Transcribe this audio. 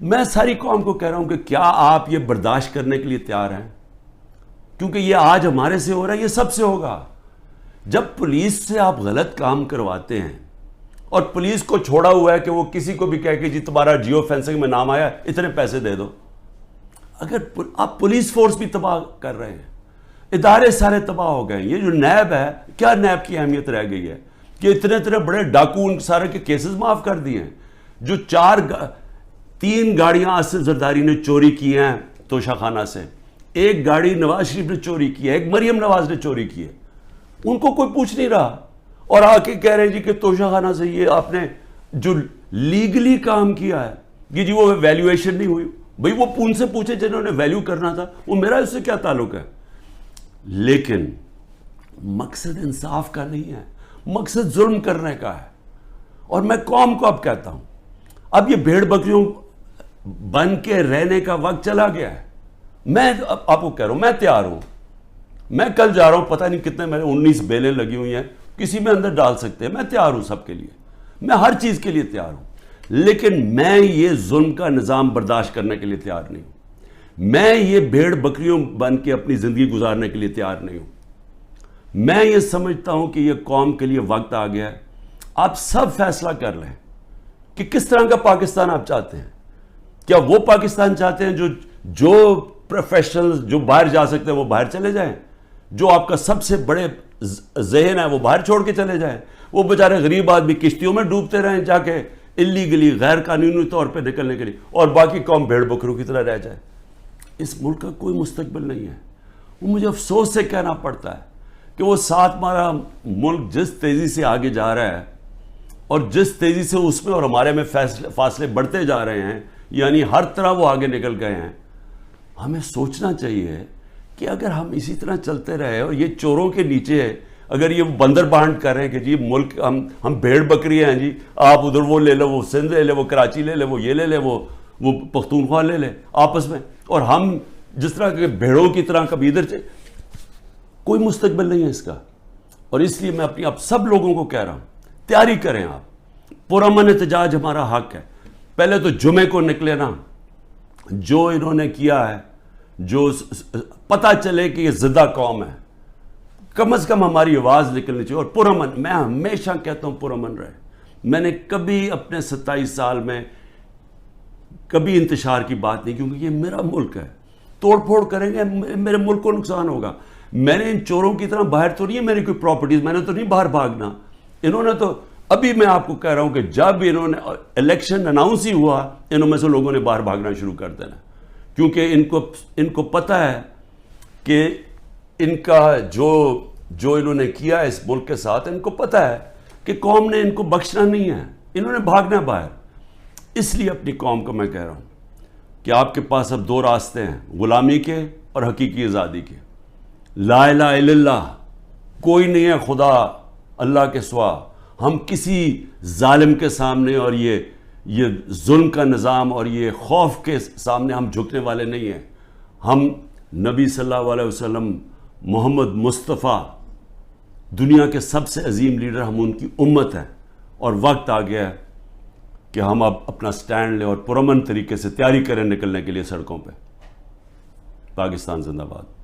میں ساری قوم کو کہہ رہا ہوں کہ کیا آپ یہ برداشت کرنے کے لیے تیار ہیں؟ کیونکہ یہ آج ہمارے سے ہو رہا ہے، یہ سب سے ہوگا. جب پولیس سے آپ غلط کام کرواتے ہیں اور پولیس کو چھوڑا ہوا ہے کہ وہ کسی کو بھی کہہ کہ جی تمہارا جیو فینسنگ میں نام آیا اتنے پیسے دے دو. اگر آپ پولیس فورس بھی تباہ کر رہے ہیں، ادارے سارے تباہ ہو گئے. یہ جو نیب ہے، کیا نیب کی اہمیت رہ گئی ہے کہ اتنے بڑے ڈاکو ان سارے کے کیسز معاف کر دیے ہیں. جو 3 گاڑیاں اسد زرداری نے چوری کی ہیں توشہ خانہ سے، 1 گاڑی نواز شریف نے چوری کی ہے، 1 مریم نواز نے چوری کی ہے، ان کو کوئی پوچھ نہیں رہا. اور آ کے کہہ رہے جی کہ توشہ خانہ سے یہ آپ نے جو لیگلی کام کیا ہے کہ جی وہ ویلیویشن نہیں ہوئی. بھئی وہ ان سے پوچھے جنہوں نے ویلیو کرنا تھا، وہ میرا اس سے کیا تعلق ہے. لیکن مقصد انصاف کا نہیں ہے، مقصد ظلم کرنے کا ہے. اور میں قوم کو اب کہتا ہوں، اب یہ بھیڑ بکریوں بن کے رہنے کا وقت چلا گیا ہے. میں آپ کو کہہ رہا ہوں، میں تیار ہوں. میں کل جا رہا ہوں، پتہ نہیں کتنے میرے 19 بیلیں لگی ہوئی ہیں، کسی میں اندر ڈال سکتے ہیں. میں تیار ہوں سب کے لیے، میں ہر چیز کے لیے تیار ہوں. لیکن میں یہ ظلم کا نظام برداشت کرنے کے لیے تیار نہیں ہوں. میں یہ بھیڑ بکریوں بن کے اپنی زندگی گزارنے کے لیے تیار نہیں ہوں. میں یہ سمجھتا ہوں کہ یہ قوم کے لیے وقت آ گیا ہے. آپ سب فیصلہ کر لیں کہ کس طرح کا پاکستان آپ چاہتے ہیں. کیا وہ پاکستان چاہتے ہیں جو پروفیشنل جو باہر جا سکتے ہیں وہ باہر چلے جائیں، جو آپ کا سب سے بڑے ذہن ہے وہ باہر چھوڑ کے چلے جائیں، وہ بیچارے غریب آدمی کشتیوں میں ڈوبتے رہیں جا کے اللیگلی غیر قانونی طور پہ نکلنے کے لیے، اور باقی قوم بھیڑ بکروں کی طرح رہ جائے. اس ملک کا کوئی مستقبل نہیں ہے. وہ مجھے افسوس سے کہنا پڑتا ہے کہ وہ ساتھ ہمارا ملک جس تیزی سے آگے جا رہا ہے اور جس تیزی سے اس میں اور ہمارے میں فاصلے بڑھتے جا رہے ہیں، یعنی ہر طرح وہ آگے نکل گئے ہیں. ہمیں سوچنا چاہیے کہ اگر ہم اسی طرح چلتے رہے اور یہ چوروں کے نیچے اگر یہ بندر بانٹ کر رہے ہیں کہ جی ملک ہم بھیڑ بکری ہیں، جی آپ ادھر وہ لے لو، وہ سندھ لے لے، وہ کراچی لے لے، وہ یہ لے لے، وہ پختونخوا لے لے آپس میں، اور ہم جس طرح کے بھیڑوں کی طرح کبھی ادھر سے، کوئی مستقبل نہیں ہے اس کا. اور اس لیے میں اپنی آپ سب لوگوں کو کہہ رہا ہوں، تیاری کریں. آپ پرامن احتجاج ہمارا حق ہے. پہلے تو جمعے کو نکلے نا، جو انہوں نے کیا ہے، جو پتہ چلے کہ یہ زدہ قوم ہے، کم از کم ہماری آواز نکلنی چاہیے. اور پرامن، میں ہمیشہ کہتا ہوں پرامن رہے. میں نے کبھی اپنے 27 سال میں کبھی انتشار کی بات نہیں، کیونکہ یہ میرا ملک ہے. توڑ پھوڑ کریں گے میرے ملک کو نقصان ہوگا. میں نے ان چوروں کی طرح باہر تو نہیں ہے میری کوئی پراپرٹیز، میں نے تو نہیں باہر بھاگنا. انہوں نے تو ابھی میں آپ کو کہہ رہا ہوں کہ جب انہوں نے الیکشن اناؤنس ہی ہوا، انہوں میں سے لوگوں نے باہر بھاگنا شروع کر دینا، کیونکہ ان کو پتہ ہے کہ ان کا جو انہوں نے کیا اس ملک کے ساتھ، ان کو پتہ ہے کہ قوم نے ان کو بخشنا نہیں ہے، انہوں نے بھاگنا باہر. اس لیے اپنی قوم کو میں کہہ رہا ہوں کہ آپ کے پاس اب 2 راستے ہیں، غلامی کے اور حقیقی آزادی کے. لا الہ الا اللہ، کوئی نہیں ہے خدا اللہ کے سوا. ہم کسی ظالم کے سامنے اور یہ ظلم کا نظام اور یہ خوف کے سامنے ہم جھکنے والے نہیں ہیں. ہم نبی صلی اللہ علیہ وسلم، محمد مصطفیٰ، دنیا کے سب سے عظیم لیڈر، ہم ان کی امت ہیں. اور وقت آ گیا ہے کہ ہم اب اپنا سٹینڈ لیں اور پرامن طریقے سے تیاری کریں نکلنے کے لیے سڑکوں پہ. پاکستان زندہ باد.